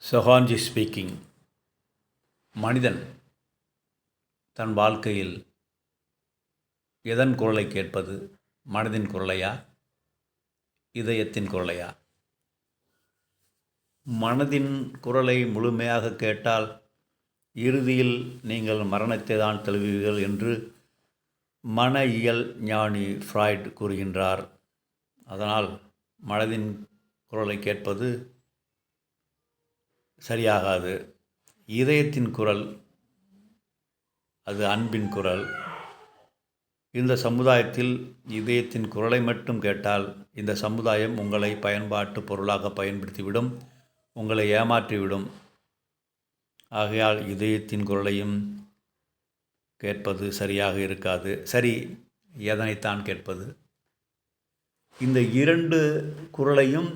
சொஹான்ஜி speaking. மனிதன் தன் வாழ்க்கையில் எதன் குரலை கேட்பது? மனதின் குரலையா, இதயத்தின் குரலையா? மனதின் குரலை முழுமையாக கேட்டால் இறுதியில் நீங்கள் மரணத்தை தான் தழுவீர்கள் என்று மன இயல் ஞானி ஃப்ராய்ட் கூறுகின்றார். அதனால் மனதின் குரலை கேட்பது சரியாகாது. இதயத்தின் குரல், அது அன்பின் குரல். இந்த சமுதாயத்தில் இதயத்தின் குரலை மட்டும் கேட்டால் இந்த சமுதாயம் உங்களை பயன்பாட்டு பொருளாக பயன்படுத்திவிடும், உங்களை ஏமாற்றிவிடும். ஆகையால் இதயத்தின் குரலையும் கேட்பது சரியாக இருக்காது. சரி, எதனைத்தான் கேட்பது? இந்த இரண்டு குரலையும்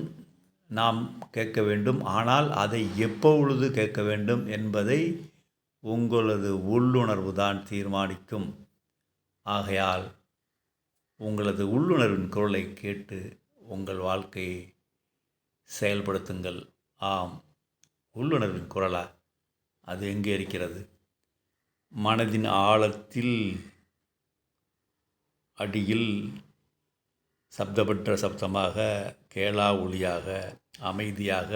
நாம் கேட்க வேண்டும். ஆனால் அதை எப்பொழுது கேட்க வேண்டும் என்பதை உங்களது உள்ளுணர்வு தான் தீர்மானிக்கும். ஆகையால் உங்களது உள்ளுணர்வின் குரலை கேட்டு உங்கள் வாழ்க்கையை செயல்படுத்துங்கள். ஆம், உள்ளுணர்வின் குரலா? அது எங்கே இருக்கிறது? மனதின் ஆழத்தில், அடியில், சப்தப்பற்ற சப்தமாக, கேளா ஒளியாக, அமைதியாக,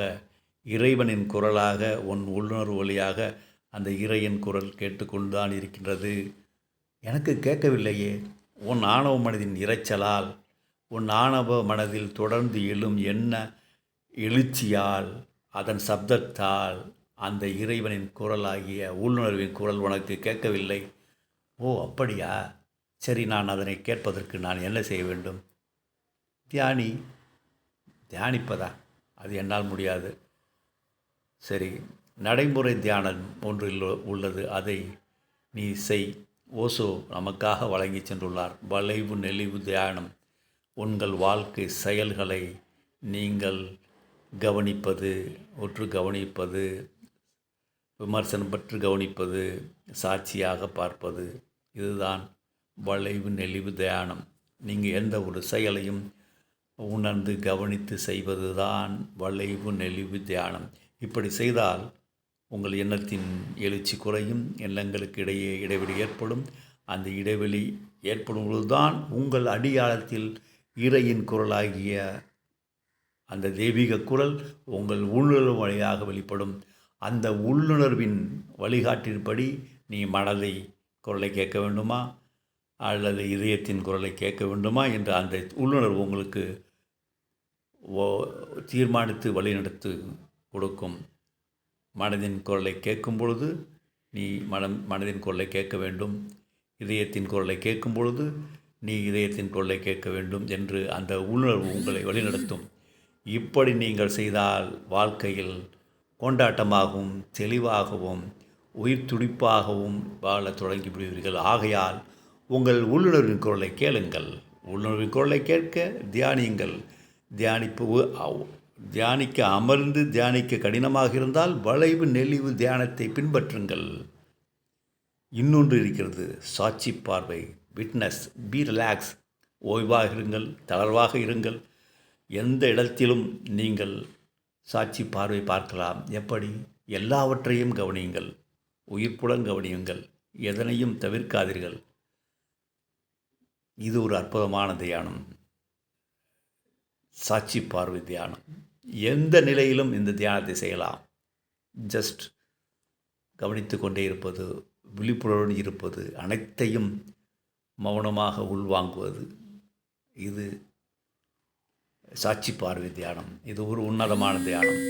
இறைவனின் குரலாக, உன் உள்ளுணர்வு வழியாக அந்த இறையின் குரல் கேட்டுக்கொண்டுதான் இருக்கின்றது. எனக்கு கேட்கவில்லையே. உன் ஆணவ மனதின் இரைச்சலால், உன் ஆணவ மனதில் தொடர்ந்து எழும் எண்ண எழுச்சியால், அதன் சப்தத்தால் அந்த இறைவனின் குரலாகிய உள்ளுணர்வின் குரல் உனக்கு கேட்கவில்லை. ஓ, அப்படியா? சரி, நான் அதனை கேட்பதற்கு நான் என்ன செய்ய வேண்டும்? தியானிப்பதா? அது என்னால் முடியாது. சரி, நடைமுறை தியானம் ஒன்று உள்ளது, அதை நீ செய். ஓசோ நமக்காக வழங்கி சென்றுள்ளார். வளைவு நெளிவு தியானம். உங்கள் வாழ்க்கை செயல்களை நீங்கள் கவனிப்பது, உற்று கவனிப்பது, விமர்சனம் பற்றி கவனிப்பது, சாட்சியாக பார்ப்பது, இதுதான் வளைவு நெளிவு தியானம். நீங்கள் எந்த ஒரு செயலையும் உணர்ந்து கவனித்து செய்வது தான் வளைவு நெளிவு தியானம். இப்படி செய்தால் உங்கள் எண்ணத்தின் எழுச்சி குறையும், எண்ணங்களுக்கு இடையே இடைவெளி ஏற்படும். அந்த இடைவெளி ஏற்படும் பொழுதுதான் உங்கள் அடியாழத்தில் இறையின் குரலாகிய அந்த தெய்வீக குரல் உங்கள் உள்ளுணர்வு வழியாக வெளிப்படும். அந்த உள்ளுணர்வின் வழிகாட்டின்படி நீ மனதை குரலை கேட்க வேண்டுமா அல்லது இதயத்தின் குரலை கேட்க வேண்டுமா என்று அந்த உள்ளுணர்வு உங்களுக்கு தீர்மானித்து வழிநடத்து கொடுக்கும். மனதின் குரலை கேட்கும் பொழுது நீ மனதின் குரலை கேட்க வேண்டும், இதயத்தின் குரலை கேட்கும் பொழுது நீ இதயத்தின் குரலை கேட்க வேண்டும் என்று அந்த உள்ளுணர்வு உங்களை வழிநடத்தும். இப்படி நீங்கள் செய்தால் வாழ்க்கையில் கொண்டாட்டமாகவும் தெளிவாகவும் உயிர் துடிப்பாகவும் வாழ தொடங்கி விடுவீர்கள். ஆகையால் உங்கள் உள்ளுணர்வின் குரலை கேளுங்கள். உள்ளுணர்வின் குரலை கேட்க தியானியுங்கள். தியானிக்க அமர்ந்து தியானிக்க கடினமாக இருந்தால் வளைவு நெளிவு தியானத்தை பின்பற்றுங்கள். இன்னொன்று இருக்கிறது, சாட்சி பார்வை, விட்னஸ். B relax. ஓய்வாக இருங்கள், தளர்வாக இருங்கள். எந்த இடத்திலும் நீங்கள் சாட்சி பார்வை பார்க்கலாம். எப்படி? எல்லாவற்றையும் கவனியுங்கள், உயிர்ப்புடன் கவனியுங்கள், எதனையும் தவிர்க்காதீர்கள். இது ஒரு அற்புதமான தியானம், சாட்சி பார்வை தியானம். எந்த நிலையிலும் இந்த தியானத்தை செய்யலாம். ஜஸ்ட் கவனித்து கொண்டே இருப்பது, விழிப்புணர்வுடன் இருப்பது, அனைத்தையும் மௌனமாக உள்வாங்குவது, இது சாட்சி பார்வை தியானம். இது ஒரு உன்னதமான தியானம்.